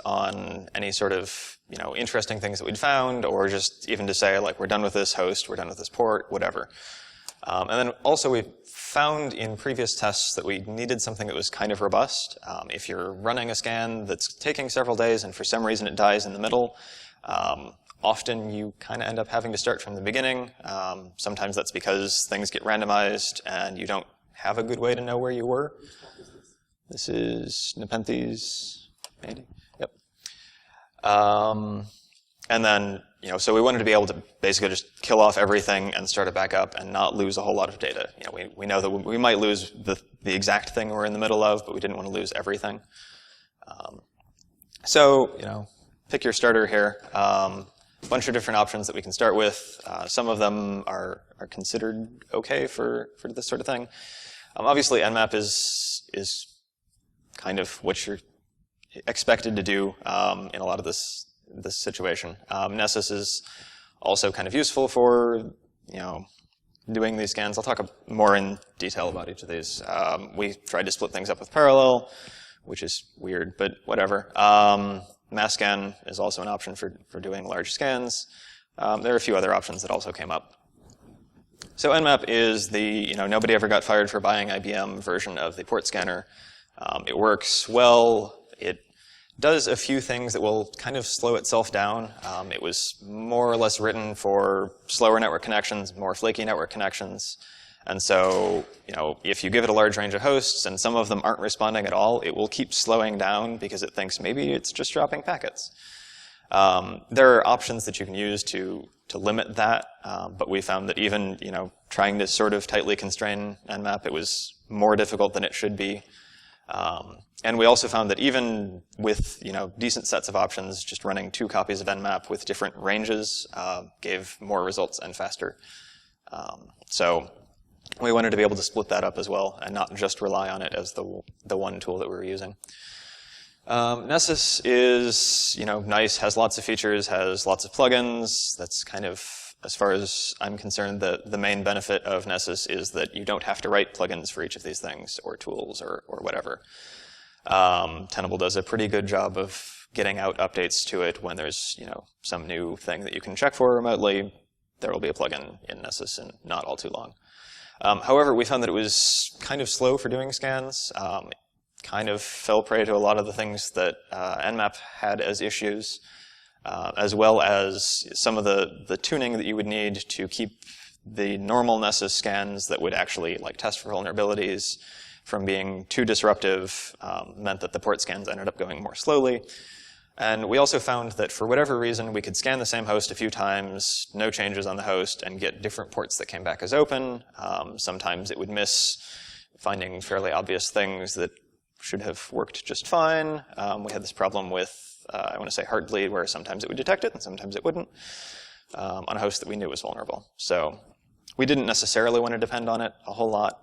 on any sort of interesting things that we'd found, or just even to say like we're done with this host, we're done with this port, whatever. And then also we found in previous tests that we needed something that was kind of robust. If you're running a scan that's taking several days and for some reason it dies in the middle, often you kind of end up having to start from the beginning. Sometimes that's because things get randomized and you don't have a good way to know where you were. This is Nepenthes, maybe. Yep. And then, so we wanted to be able to basically just kill off everything and start it back up and not lose a whole lot of data. We know that we might lose the exact thing we're in the middle of, but we didn't want to lose everything. So, pick your starter here. A bunch of different options that we can start with. Some of them are considered okay for this sort of thing. Obviously, Nmap is kind of what you're expected to do in a lot of this situation. Nessus is also kind of useful for doing these scans. I'll talk more in detail about each of these. We tried to split things up with parallel, which is weird, but whatever. Mass scan is also an option for doing large scans. There are a few other options that also came up. So Nmap is the nobody ever got fired for buying IBM version of the port scanner. It works well. It does a few things that will kind of slow itself down. It was more or less written for slower network connections, more flaky network connections. And so, if you give it a large range of hosts and some of them aren't responding at all, it will keep slowing down because it thinks maybe it's just dropping packets. There are options that you can use to limit that, but we found that even, trying to sort of tightly constrain Nmap, it was more difficult than it should be. And we also found that even with decent sets of options, just running 2 copies of Nmap with different ranges gave more results and faster. So we wanted to be able to split that up as well and not just rely on it as the one tool that we were using. Nessus is nice, has lots of features, has lots of plugins. That's kind of, as far as I'm concerned, the main benefit of Nessus is that you don't have to write plugins for each of these things or tools or whatever. Tenable does a pretty good job of getting out updates to it when there's some new thing that you can check for remotely. There will be a plugin in Nessus in not all too long. However, we found that it was kind of slow for doing scans. It kind of fell prey to a lot of the things that Nmap had as issues, as well as some of the tuning that you would need to keep the normal Nessus scans that would actually test for vulnerabilities from being too disruptive, meant that the port scans ended up going more slowly. And we also found that for whatever reason, we could scan the same host a few times, no changes on the host, and get different ports that came back as open. Sometimes it would miss finding fairly obvious things that should have worked just fine. We had this problem with, I want to say Heartbleed, where sometimes it would detect it and sometimes it wouldn't, on a host that we knew was vulnerable. So we didn't necessarily want to depend on it a whole lot.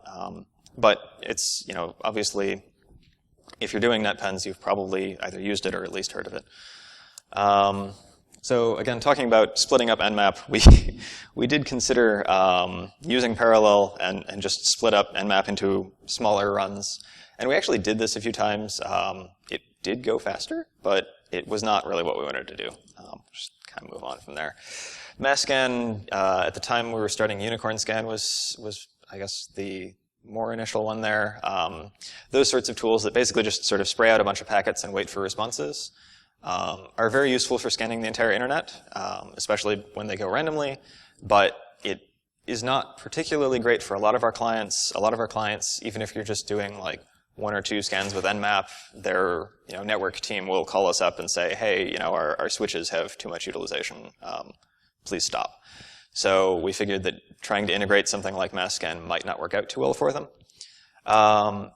But it's, obviously, if you're doing Netpens, you've probably either used it or at least heard of it. So again, talking about splitting up Nmap, we did consider using parallel and just split up Nmap into smaller runs. And we actually did this a few times. It did go faster, but it was not really what we wanted to do. Just kind of move on from there. Mass scan, at the time we were starting Unicorn scan was I guess, the more initial one there. Those sorts of tools that basically just sort of spray out a bunch of packets and wait for responses are very useful for scanning the entire internet, especially when they go randomly, but it is not particularly great for a lot of our clients. A lot of our clients, even if you're just doing 1 or 2 scans with Nmap, their network team will call us up and say, hey, our switches have too much utilization. Please stop. So we figured that trying to integrate something like mass scan might not work out too well for them.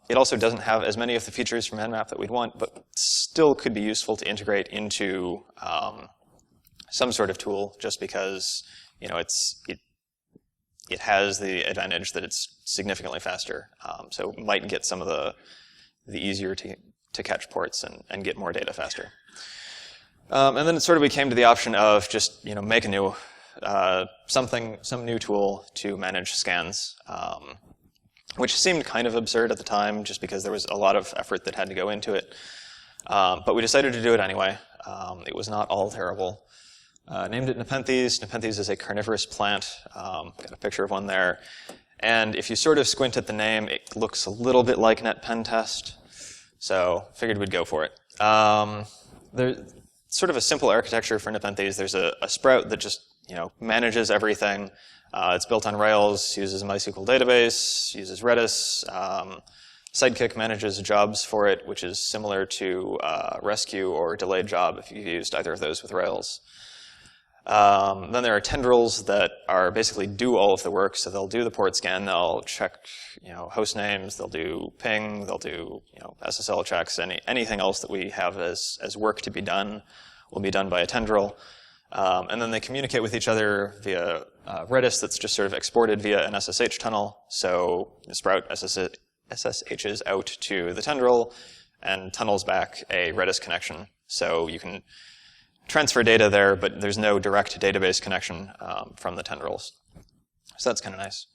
It also doesn't have as many of the features from Nmap that we'd want, but still could be useful to integrate into some sort of tool, just because it has the advantage that it's significantly faster. So it might get some of the easier to catch ports and get more data faster. And then it sort of became to the option of just make a new some new tool to manage scans, which seemed kind of absurd at the time, just because there was a lot of effort that had to go into it. But we decided to do it anyway. It was not all terrible. Named it Nepenthes. Nepenthes is a carnivorous plant. Got a picture of one there. And if you sort of squint at the name, it looks a little bit like Netpens. So figured we'd go for it. There's sort of a simple architecture for Nepenthes. There's a sprout that just manages everything. It's built on Rails, uses a MySQL database, uses Redis. Sidekick manages jobs for it, which is similar to Rescue or Delayed Job if you used either of those with Rails. Then there are tendrils that are basically do all of the work. So they'll do the port scan, they'll check host names, they'll do ping, they'll do SSL checks, anything else that we have as work to be done will be done by a tendril. And then they communicate with each other via Redis that's just sort of exported via an SSH tunnel. So the Sprout SSHs out to the tendril and tunnels back a Redis connection. So you can transfer data there, but there's no direct database connection from the tendrils. So that's kind of nice.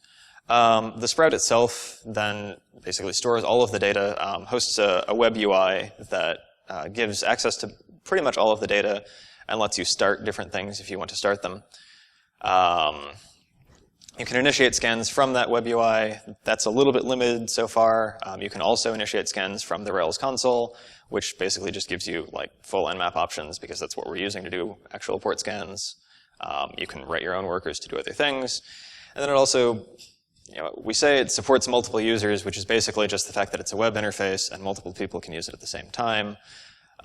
The Sprout itself then basically stores all of the data, hosts a web UI that gives access to pretty much all of the data and lets you start different things if you want to start them. You can initiate scans from that web UI. That's a little bit limited so far. You can also initiate scans from the Rails console, which basically just gives you full Nmap options because that's what we're using to do actual port scans. You can write your own workers to do other things. And then it also, we say it supports multiple users, which is basically just the fact that it's a web interface and multiple people can use it at the same time.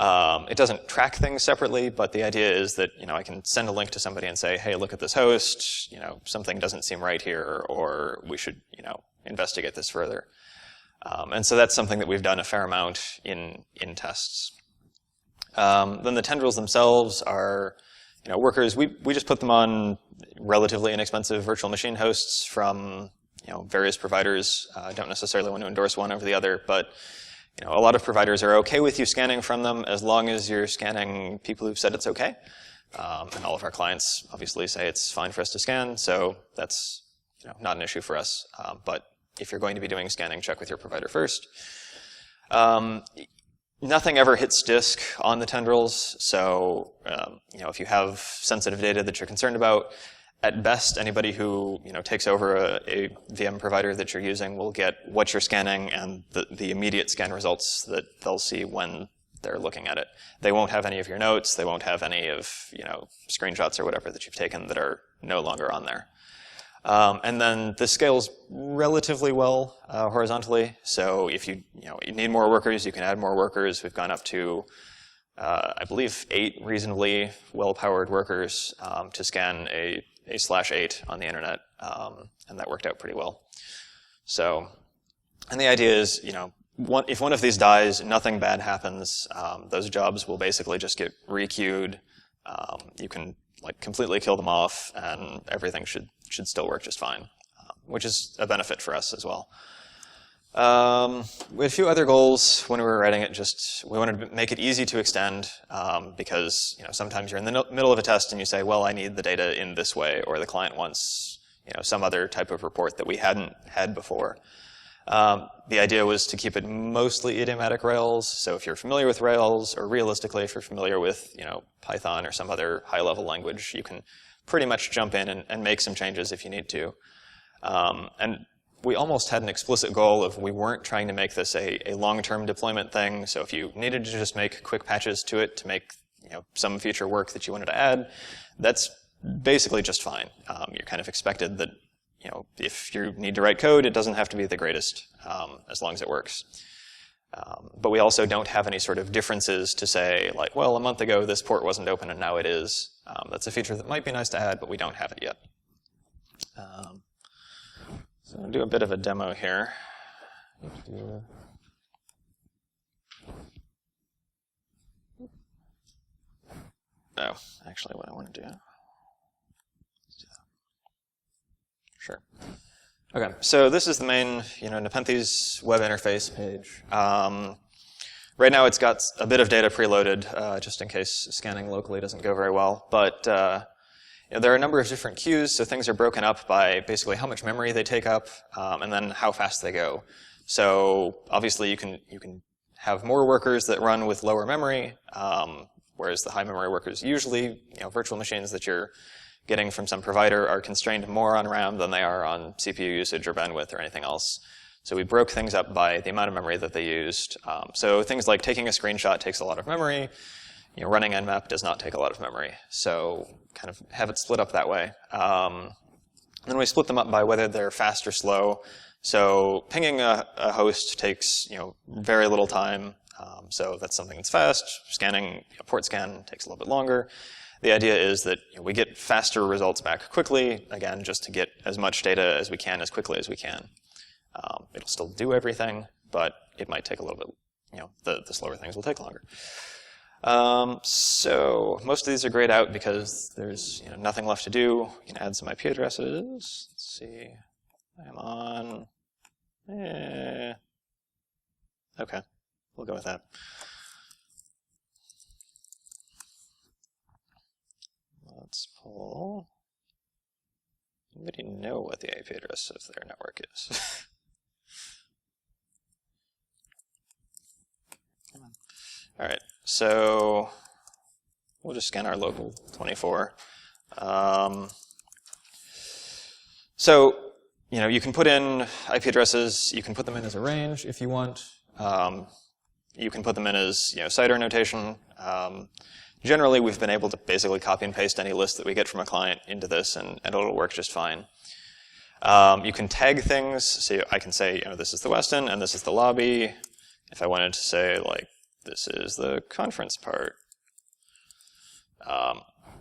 It doesn't track things separately, but the idea is that I can send a link to somebody and say, hey, look at this host, something doesn't seem right here, or we should investigate this further. And so that's something that we've done a fair amount in tests. Then the tendrils themselves are workers. We just put them on relatively inexpensive virtual machine hosts from various providers. Don't necessarily want to endorse one over the other, but a lot of providers are okay with you scanning from them as long as you're scanning people who've said it's okay. And all of our clients obviously say it's fine for us to scan, so that's not an issue for us. But if you're going to be doing scanning, check with your provider first. Nothing ever hits disk on the tendrils, so if you have sensitive data that you're concerned about, at best, anybody who takes over a VM provider that you're using will get what you're scanning and the immediate scan results that they'll see when they're looking at it. They won't have any of your notes. They won't have any of screenshots or whatever that you've taken that are no longer on there. And then this scales relatively well horizontally. So if you need more workers, you can add more workers. We've gone up to I believe 8 reasonably well-powered workers to scan a /8 on the internet, and that worked out pretty well. So, and the idea is, if one of these dies, nothing bad happens. Those jobs will basically just get requeued. You can completely kill them off, and everything should still work just fine, which is a benefit for us as well. We had a few other goals when we were writing it. We wanted to make it easy to extend because sometimes you're in the middle of a test and you say, well, I need the data in this way, or the client wants some other type of report that we hadn't had before. The idea was to keep it mostly idiomatic Rails. So if you're familiar with Rails, or realistically if you're familiar with Python or some other high-level language, you can pretty much jump in and make some changes if you need to. And we almost had an explicit goal of we weren't trying to make this a long-term deployment thing. So if you needed to just make quick patches to it to make some feature work that you wanted to add, that's basically just fine. You're kind of expected that if you need to write code, it doesn't have to be the greatest as long as it works. But we also don't have any sort of differences to say well, a month ago this port wasn't open and now it is. That's a feature that might be nice to add, but we don't have it yet. So I'll do a bit of a demo here. No, actually what I want to do. Let's do that. Sure. Okay, so this is the main Nepenthes web interface page. Right now it's got a bit of data preloaded, just in case scanning locally doesn't go very well. But there are a number of different queues, so things are broken up by basically how much memory they take up, and then how fast they go. So obviously you can have more workers that run with lower memory, whereas the high memory workers usually, virtual machines that you're getting from some provider are constrained more on RAM than they are on CPU usage or bandwidth or anything else. So we broke things up by the amount of memory that they used. So things like taking a screenshot takes a lot of memory. Running Nmap does not take a lot of memory. So kind of have it split up that way. Then we split them up by whether they're fast or slow. So pinging a host takes very little time. So that's something that's fast. Scanning a port scan takes a little bit longer. The idea is that we get faster results back quickly, again, just to get as much data as we can as quickly as we can. It'll still do everything, but it might take a little bit, the slower things will take longer. So most of these are grayed out because there's nothing left to do. You can add some IP addresses. Let's see. I'm on. Okay, we'll go with that. Let's pull. Anybody know what the IP address of their network is? Come on. All right, so we'll just scan our local 24. So you can put in IP addresses. You can put them in as a range if you want. You can put them in as CIDR notation. Generally, we've been able to basically copy and paste any list that we get from a client into this, and it'll work just fine. You can tag things. So I can say, this is the Westin and this is the lobby. If I wanted to say, like, this is the conference part.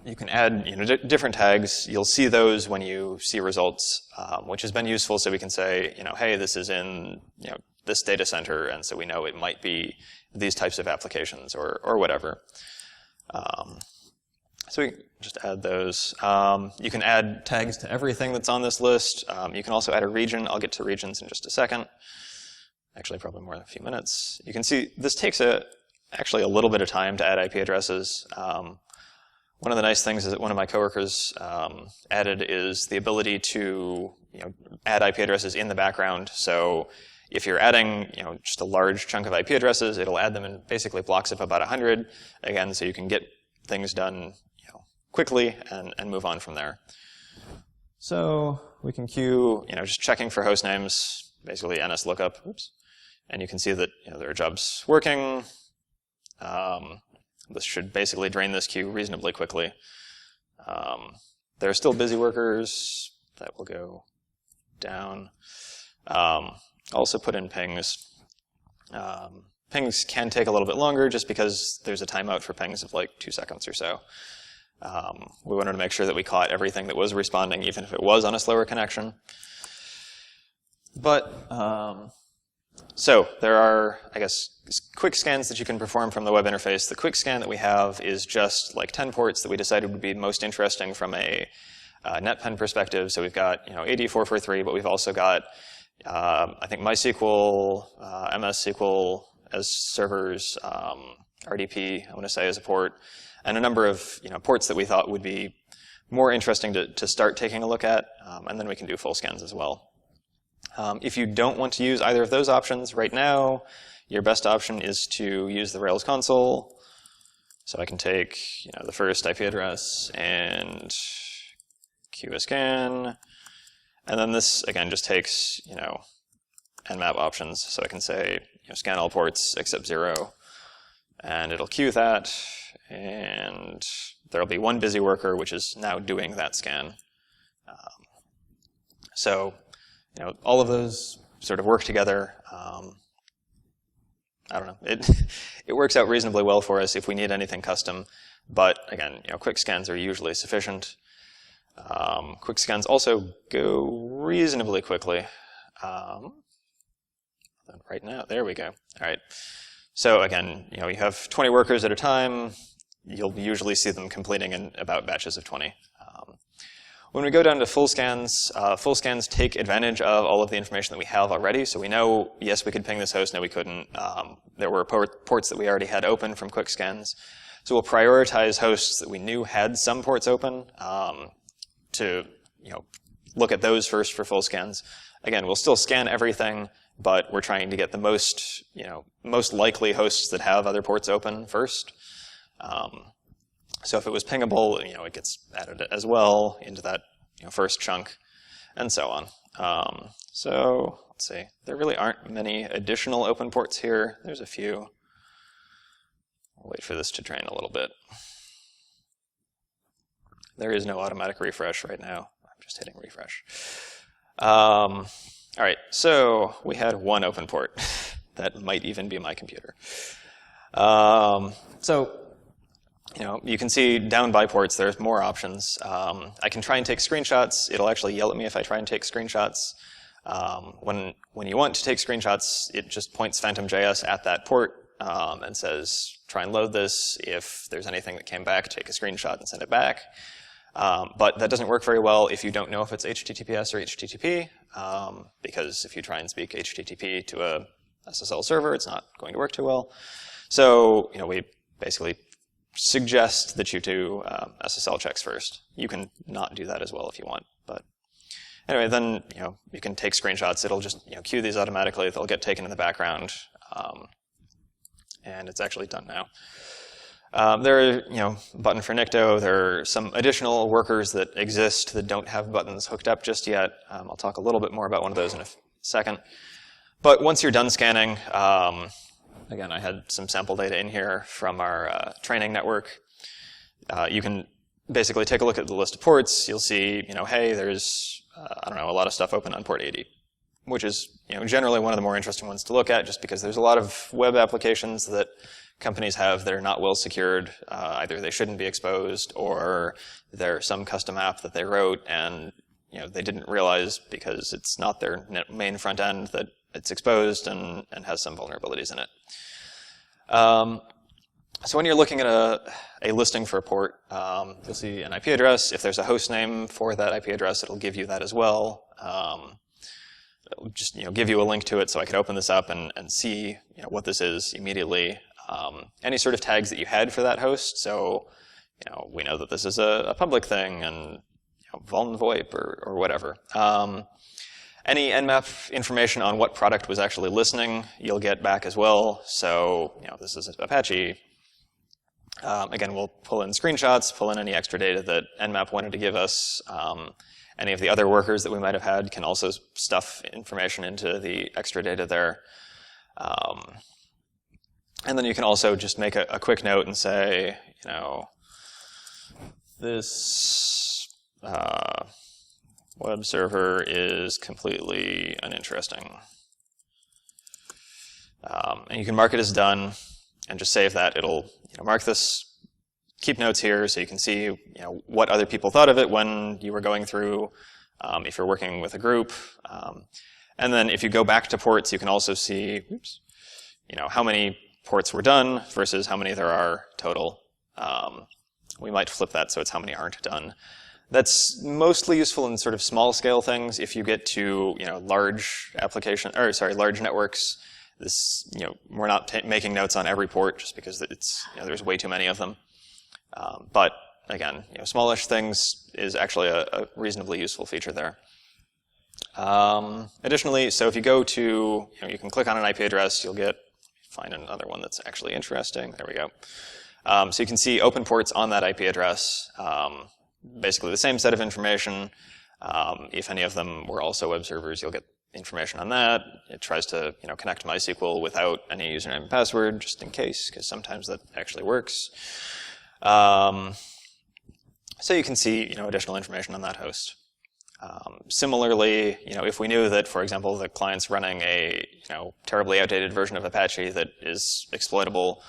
You can add different tags. You'll see those when you see results, which has been useful. So we can say, hey, this is in this data center, and so we know it might be these types of applications or whatever. So we can just add those. You can add tags to everything that's on this list. You can also add a region. I'll get to regions in just a second. Actually, probably more than a few minutes. You can see this takes actually a little bit of time to add IP addresses. One of the nice things is that one of my coworkers added is the ability to add IP addresses in the background. So if you're adding just a large chunk of IP addresses, it'll add them in basically blocks of about 100. Again, so you can get things done quickly and move on from there. So we can queue just checking for host names, basically NS lookup. Oops. And you can see that there are jobs working. This should basically drain this queue reasonably quickly. There are still busy workers. That will go down. Also put in pings. Pings can take a little bit longer just because there's a timeout for pings of like 2 seconds or so. We wanted to make sure that we caught everything that was responding, even if it was on a slower connection. But so there are, I guess, quick scans that you can perform from the web interface. The quick scan that we have is just like 10 ports that we decided would be most interesting from a Netpen perspective. So we've got AD443, but we've also got I think MySQL, MS SQL as servers, RDP I want to say as a port, and a number of ports that we thought would be more interesting to start taking a look at, and then we can do full scans as well. If you don't want to use either of those options right now, your best option is to use the Rails console. So I can take the first IP address and queue a scan, and then this again just takes Nmap options. So I can say scan all ports except 0, and it'll queue that, and there'll be one busy worker which is now doing that scan. So all of those sort of work together. I don't know. It works out reasonably well for us if we need anything custom. But again, quick scans are usually sufficient. Quick scans also go reasonably quickly. Right now, there we go. All right. So again, you have 20 workers at a time. You'll usually see them completing in about batches of 20. When we go down to full scans take advantage of all of the information that we have already. So we know, yes, we could ping this host, no, we couldn't. There were ports that we already had open from quick scans. So we'll prioritize hosts that we knew had some ports open to look at those first for full scans. Again, we'll still scan everything, but we're trying to get the most likely hosts that have other ports open first. So if it was pingable, it gets added as well into that first chunk, and so on. So let's see. There really aren't many additional open ports here. There's a few. I'll wait for this to train a little bit. There is no automatic refresh right now. I'm just hitting refresh. All right, so we had one open port. That might even be my computer. So you can see down by ports, there's more options. I can try and take screenshots. It'll actually yell at me if I try and take screenshots. When you want to take screenshots, it just points Phantom.js at that port and says, try and load this. If there's anything that came back, take a screenshot and send it back. But that doesn't work very well if you don't know if it's HTTPS or HTTP, because if you try and speak HTTP to a SSL server, it's not going to work too well. So we basically suggest that you do SSL checks first. You can not do that as well if you want, but anyway, then you can take screenshots. It'll just queue these automatically. They'll get taken in the background, and it's actually done now. There are button for Nikto. There are some additional workers that exist that don't have buttons hooked up just yet. I'll talk a little bit more about one of those in a second. But once you're done scanning, again, I had some sample data in here from our training network. You can basically take a look at the list of ports. You'll see, hey, there's, a lot of stuff open on port 80, which is, generally one of the more interesting ones to look at, just because there's a lot of web applications that companies have that are not well secured. Either they shouldn't be exposed, or there's some custom app that they wrote and they didn't realize because it's not their main front end that it's exposed and has some vulnerabilities in it. So when you're looking at a listing for a port, you'll see an IP address. If there's a host name for that IP address, it'll give you that as well. It'll just give you a link to it, so I could open this up and see what this is immediately. Any sort of tags that you had for that host. So we know that this is a public thing, and vuln VoIP or whatever. Any Nmap information on what product was actually listening, you'll get back as well. So, this is Apache. Again, we'll pull in screenshots, pull in any extra data that Nmap wanted to give us. Any of the other workers that we might have had can also stuff information into the extra data there. And then you can also just make a quick note and say, this web server is completely uninteresting. And you can mark it as done and just save that. It'll mark this, keep notes here so you can see what other people thought of it when you were going through, if you're working with a group. And then if you go back to ports, you can also see how many ports were done versus how many there are total. We might flip that so it's how many aren't done. That's mostly useful in sort of small scale things. If you get to large large networks, this we're not making notes on every port just because it's there's way too many of them. But again, smallish things is actually a reasonably useful feature there. Additionally, so if you go to you can click on an IP address, you'll find another one that's actually interesting. There we go. So you can see open ports on that IP address. Basically the same set of information. If any of them were also web servers, you'll get information on that. It tries to connect to MySQL without any username and password, just in case, because sometimes that actually works. So you can see additional information on that host. Similarly, if we knew that, for example, the client's running a terribly outdated version of Apache that is exploitable,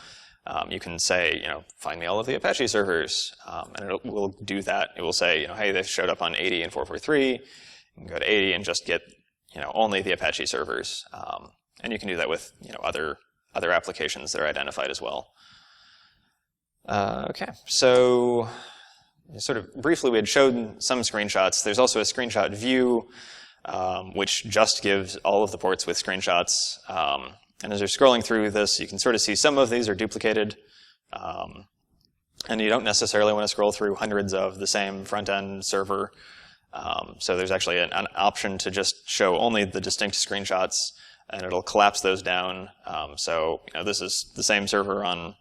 you can say, find me all of the Apache servers, and it will do that. It will say, hey, they showed up on 80 and 443. You can go to 80 and just get, only the Apache servers, and you can do that with, other applications that are identified as well. Okay, so sort of briefly, we had showed some screenshots. There's also a screenshot view, which just gives all of the ports with screenshots. And as you're scrolling through this, you can sort of see some of these are duplicated. And you don't necessarily want to scroll through hundreds of the same front-end server. So there's actually an option to just show only the distinct screenshots. and it'll collapse those down. So this is the same server on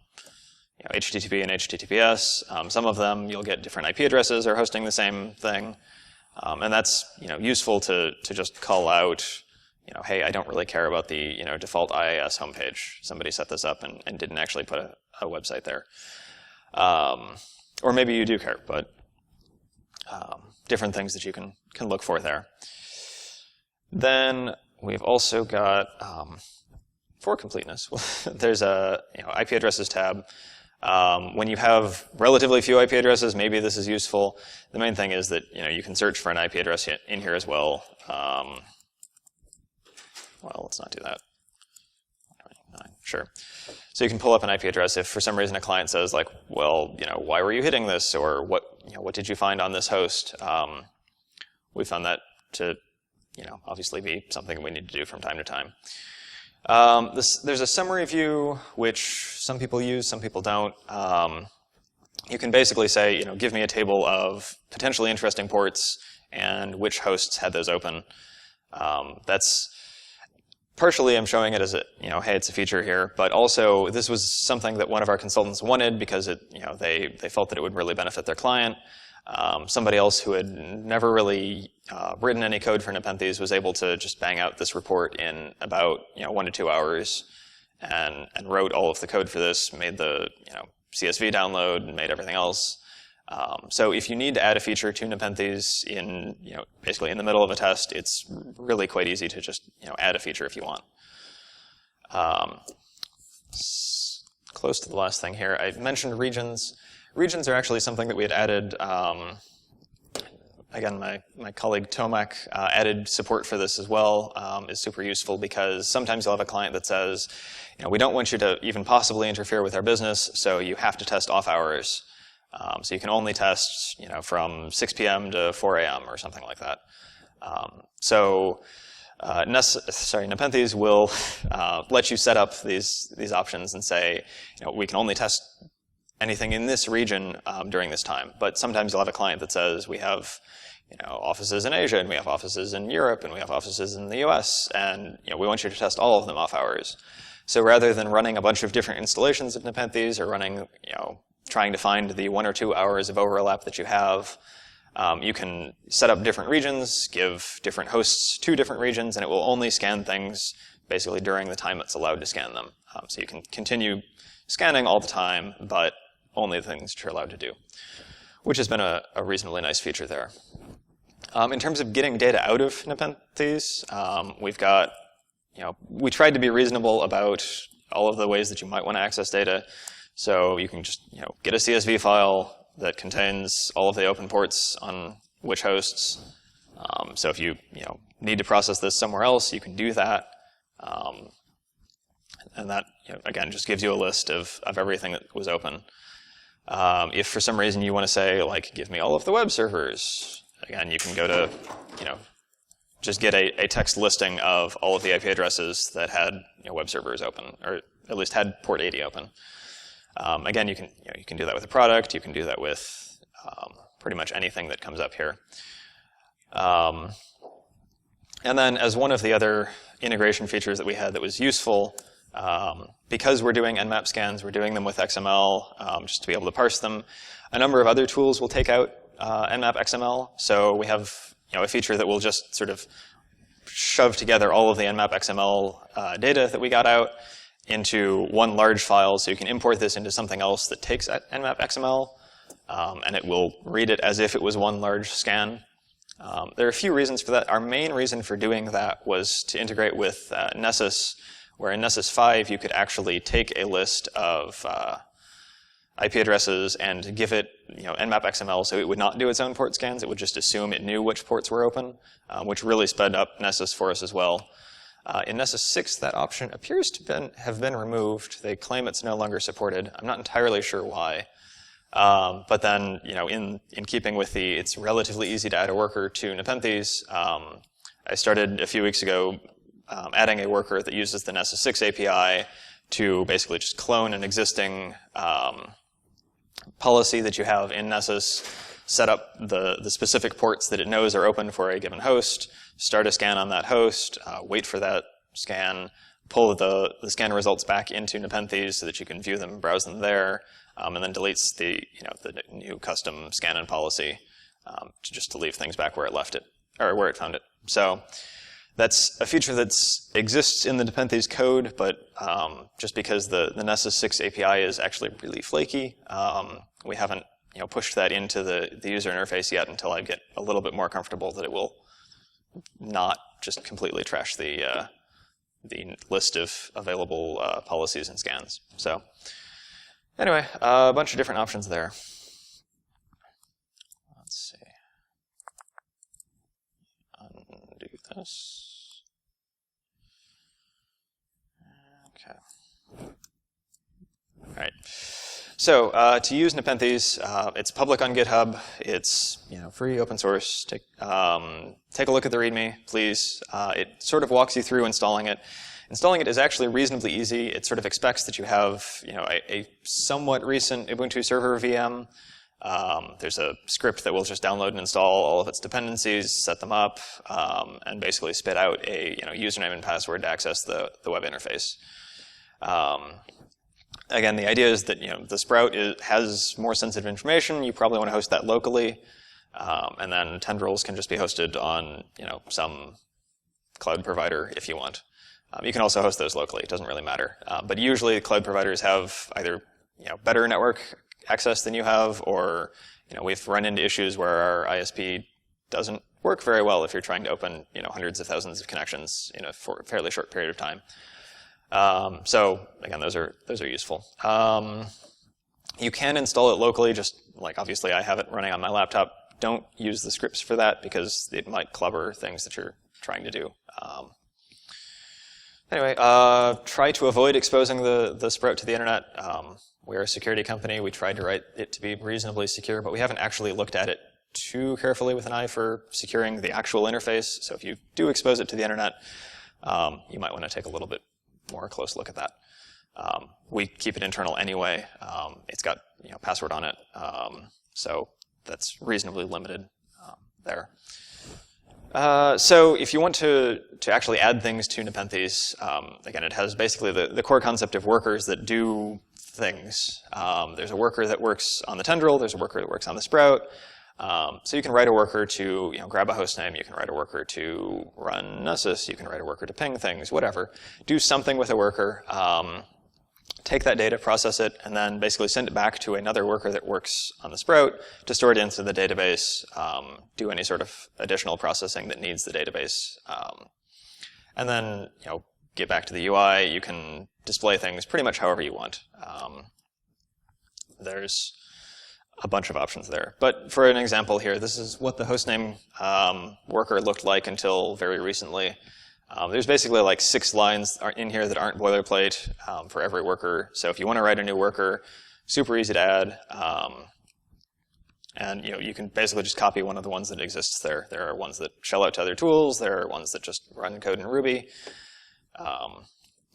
HTTP and HTTPS. Some of them you'll get different IP addresses are hosting the same thing, and that's useful to just call out. Hey, I don't really care about the default IIS homepage. Somebody set this up and didn't actually put a website there. Or maybe you do care, but different things that you can look for there. Then we've also got, for completeness, there's a IP addresses tab. When you have relatively few IP addresses, maybe this is useful. The main thing is that you can search for an IP address in here as well. Well, let's not do that. 29, sure. So you can pull up an IP address if for some reason a client says like, well, why were you hitting this, or what did you find on this host? We found that to obviously be something we need to do from time to time. There's a summary view which some people use, some people don't. You can basically say, give me a table of potentially interesting ports and which hosts had those open. That's partially I'm showing it as hey, it's a feature here, but also this was something that one of our consultants wanted because they felt that it would really benefit their client. Somebody else who had never really written any code for Nepenthes was able to just bang out this report in about 1 to 2 hours, and wrote all of the code for this, made the CSV download, and made everything else. So if you need to add a feature to Nepenthes in basically in the middle of a test, it's really quite easy to just add a feature if you want. Close to the last thing here, I mentioned regions. Regions are actually something that we had added. Again, my colleague Tomac added support for this as well. Is super useful because sometimes you'll have a client that says, we don't want you to even possibly interfere with our business, so you have to test off hours. So you can only test, from 6 p.m. to 4 a.m. or something like that. Nepenthes will let you set up these options and say, we can only test anything in this region during this time. But sometimes you'll have a client that says, we have offices in Asia, and we have offices in Europe, and we have offices in the US, and we want you to test all of them off hours. So rather than running a bunch of different installations of Nepenthes or running, trying to find the 1 or 2 hours of overlap that you have, you can set up different regions, give different hosts to different regions, and it will only scan things basically during the time it's allowed to scan them. So you can continue scanning all the time, but only the things that you're allowed to do, which has been a reasonably nice feature there. In terms of getting data out of Nepenthes, we've got, we tried to be reasonable about all of the ways that you might want to access data. So you can just, get a CSV file that contains all of the open ports on which hosts. So if you, need to process this somewhere else, you can do that. And that, again, just gives you a list of everything that was open. If for some reason you want to say, like, give me all of the web servers, again, you can go to, just get a text listing of all of the IP addresses that had web servers open, or at least had port 80 open. Again, you can do that with a product. You can do that with pretty much anything that comes up here. And then as one of the other integration features that we had that was useful, because we're doing Nmap scans, we're doing them with XML just to be able to parse them. A number of other tools will take out Nmap XML. So we have a feature that will just sort of shove together all of the Nmap XML data that we got out into one large file, so you can import this into something else that takes Nmap XML, and it will read it as if it was one large scan. There are a few reasons for that. Our main reason for doing that was to integrate with Nessus, where in Nessus 5 you could actually take a list of IP addresses and give it Nmap XML, so it would not do its own port scans. It would just assume it knew which ports were open, which really sped up Nessus for us as well. In Nessus 6, that option appears to have been removed. They claim it's no longer supported. I'm not entirely sure why. But then, in keeping with it's relatively easy to add a worker to Nepenthes, I started a few weeks ago adding a worker that uses the Nessus 6 API to basically just clone an existing policy that you have in Nessus, set up the specific ports that it knows are open for a given host, start a scan on that host, wait for that scan, pull the scan results back into Nepenthes so that you can view them and browse them there, and then deletes the new custom scan-in policy just to leave things back where it left it, or where it found it. So that's a feature that exists in the Nepenthes code, but just because the Nessus 6 API is actually really flaky, we haven't pushed that into the user interface yet until I get a little bit more comfortable that it will not just completely trash the list of available policies and scans. So anyway, a bunch of different options there. Let's see. Undo this. Okay. All right. So to use Nepenthes, it's public on GitHub. It's free, open source. Take a look at the README, please. It sort of walks you through installing it. Installing it is actually reasonably easy. It sort of expects that you have a somewhat recent Ubuntu server VM. There's a script that will just download and install all of its dependencies, set them up, and basically spit out a username and password to access the web interface. Again, the idea is that the Sprout has more sensitive information. You probably want to host that locally, and then tendrils can just be hosted on some cloud provider if you want. You can also host those locally. It doesn't really matter. But usually, cloud providers have either better network access than you have, or we've run into issues where our ISP doesn't work very well if you're trying to open hundreds of thousands of connections in a fairly short period of time. So again, those are useful. You can install it locally, just like obviously I have it running on my laptop. Don't use the scripts for that because it might clubber things that you're trying to do. Anyway, try to avoid exposing the Sprout to the internet. We're a security company. We tried to write it to be reasonably secure, but we haven't actually looked at it too carefully with an eye for securing the actual interface. So if you do expose it to the internet, you might want to take a little bit more close look at that. We keep it internal anyway. It's got password on it, so that's reasonably limited there. So if you want to actually add things to Nepenthes, again, it has basically the core concept of workers that do things. There's a worker that works on the tendril. There's a worker that works on the Sprout. So you can write a worker to grab a host name. You can write a worker to run Nessus. You can write a worker to ping things, whatever. Do something with a worker. Take that data, process it, and then basically send it back to another worker that works on the Sprout to store it into the database, do any sort of additional processing that needs the database. And then get back to the UI. You can display things pretty much however you want. There's a bunch of options there. But for an example here, this is what the hostname worker looked like until very recently. There's basically like 6 lines in here that aren't boilerplate for every worker. So if you want to write a new worker, super easy to add. And you can basically just copy one of the ones that exists there. There are ones that shell out to other tools. There are ones that just run code in Ruby.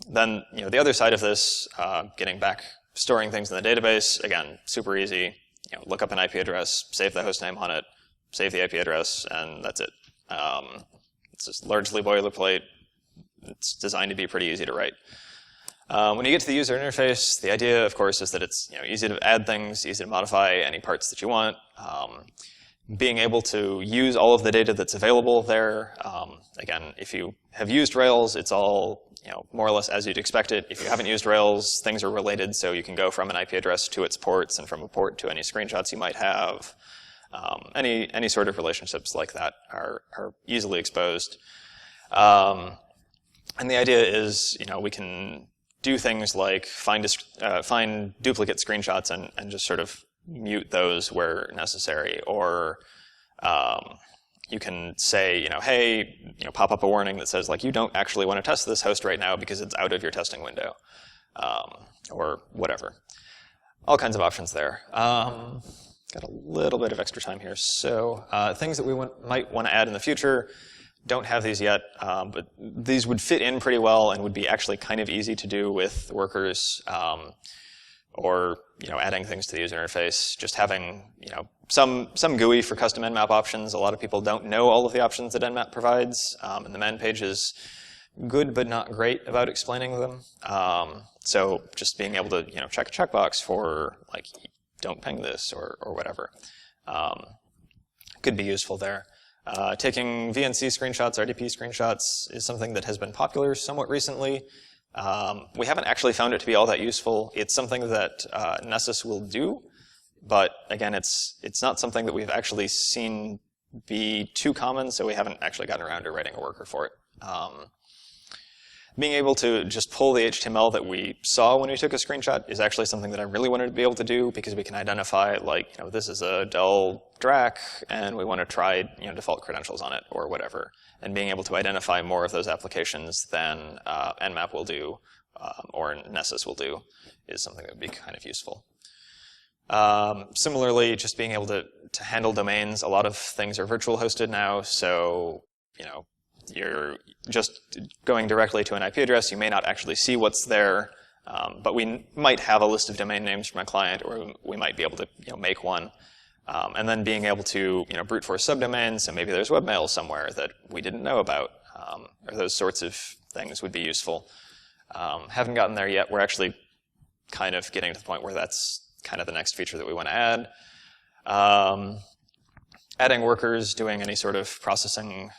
Then the other side of this, getting back, storing things in the database, again, super easy. Look up an IP address, save the hostname on it, save the IP address, and that's it. It's just largely boilerplate. It's designed to be pretty easy to write. When you get to the user interface, the idea, of course, is that it's easy to add things, easy to modify any parts that you want. Being able to use all of the data that's available there. Again, if you have used Rails, it's all more or less as you'd expect it. If you haven't used Rails, things are related, so you can go from an IP address to its ports, and from a port to any screenshots you might have. Any sort of relationships like that are easily exposed. And the idea is, we can do things like find duplicate screenshots and just sort of mute those where necessary, or you can say, hey, pop up a warning that says you don't actually want to test this host right now because it's out of your testing window, or whatever. All kinds of options there. Got a little bit of extra time here. So things that we might want to add in the future, don't have these yet, but these would fit in pretty well and would be actually kind of easy to do with workers, or adding things to the user interface. Just having some GUI for custom Nmap options. A lot of people don't know all of the options that Nmap provides, and the man page is good but not great about explaining them. So just being able to check a checkbox for like don't ping this or whatever could be useful there. Taking VNC screenshots, RDP screenshots is something that has been popular somewhat recently. We haven't actually found it to be all that useful. It's something that Nessus will do, but again, it's not something that we've actually seen be too common, so we haven't actually gotten around to writing a worker for it. Being able to just pull the HTML that we saw when we took a screenshot is actually something that I really wanted to be able to do, because we can identify, like, this is a Dell DRAC, and we want to try default credentials on it or whatever. And being able to identify more of those applications than Nmap will do or Nessus will do is something that would be kind of useful. Similarly, just being able to handle domains. A lot of things are virtual hosted now, so you're just going directly to an IP address. You may not actually see what's there, but we might have a list of domain names from a client, or we might be able to make one. And then being able to brute force subdomains, and maybe there's webmail somewhere that we didn't know about, or those sorts of things would be useful. Haven't gotten there yet. We're actually kind of getting to the point where that's kind of the next feature that we want to add. Adding workers, doing any sort of processing.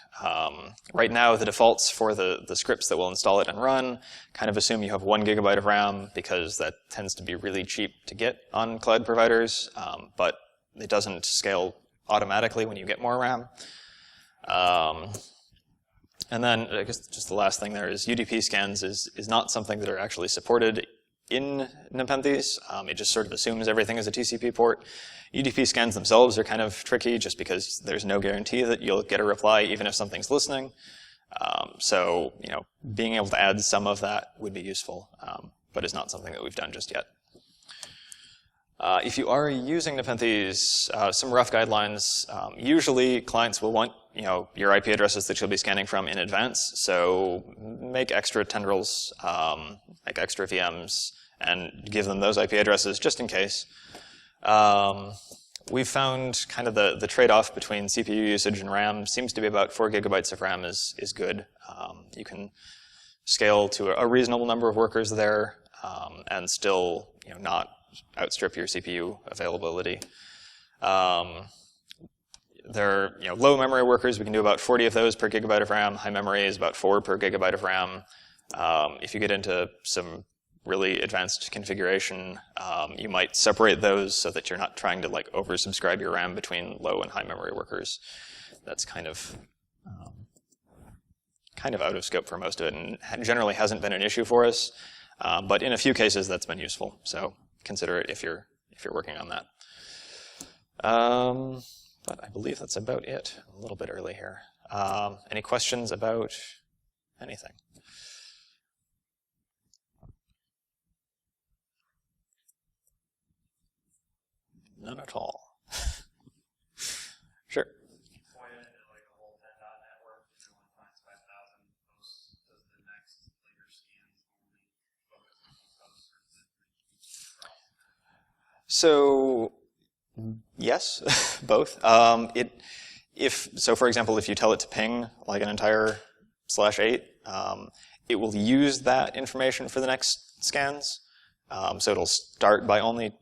Right now, the defaults for the scripts that will install it and run kind of assume you have 1 GB of RAM, because that tends to be really cheap to get on cloud providers, but it doesn't scale automatically when you get more RAM. And then I guess just the last thing there is UDP scans is not something that are actually supported in Nepenthes. It just sort of assumes everything is a TCP port. UDP scans themselves are kind of tricky, just because there's no guarantee that you'll get a reply even if something's listening. So being able to add some of that would be useful, but is not something that we've done just yet. If you are using Nepenthes, some rough guidelines. Usually clients will want your IP addresses that you'll be scanning from in advance, so make extra tendrils, make extra VMs, and give them those IP addresses just in case. We've found kind of the trade-off between CPU usage and RAM seems to be about 4 GB of RAM is good. You can scale to a reasonable number of workers there, and still not outstrip your CPU availability. There are low memory workers. We can do about 40 of those per gigabyte of RAM. High memory is about 4 per gigabyte of RAM. If you get into some really advanced configuration, you might separate those so that you're not trying to oversubscribe your RAM between low and high memory workers. That's kind of out of scope for most of it, and generally hasn't been an issue for us. But in a few cases, that's been useful. So consider it if you're working on that. But I believe that's about it. A little bit early here. Any questions about anything? None at all. Sure. So yes, both. So for example, if you tell it to ping like an entire /8, it will use that information for the next scans. So it'll start by only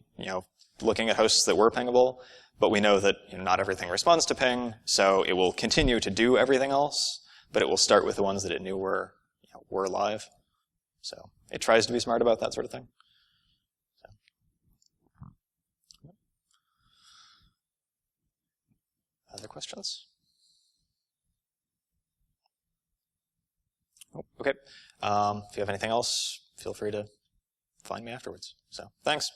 looking at hosts that were pingable, but we know that not everything responds to ping, so it will continue to do everything else, but it will start with the ones that it knew were live. So it tries to be smart about that sort of thing. Other questions? Oh, okay. If you have anything else, feel free to find me afterwards. So thanks.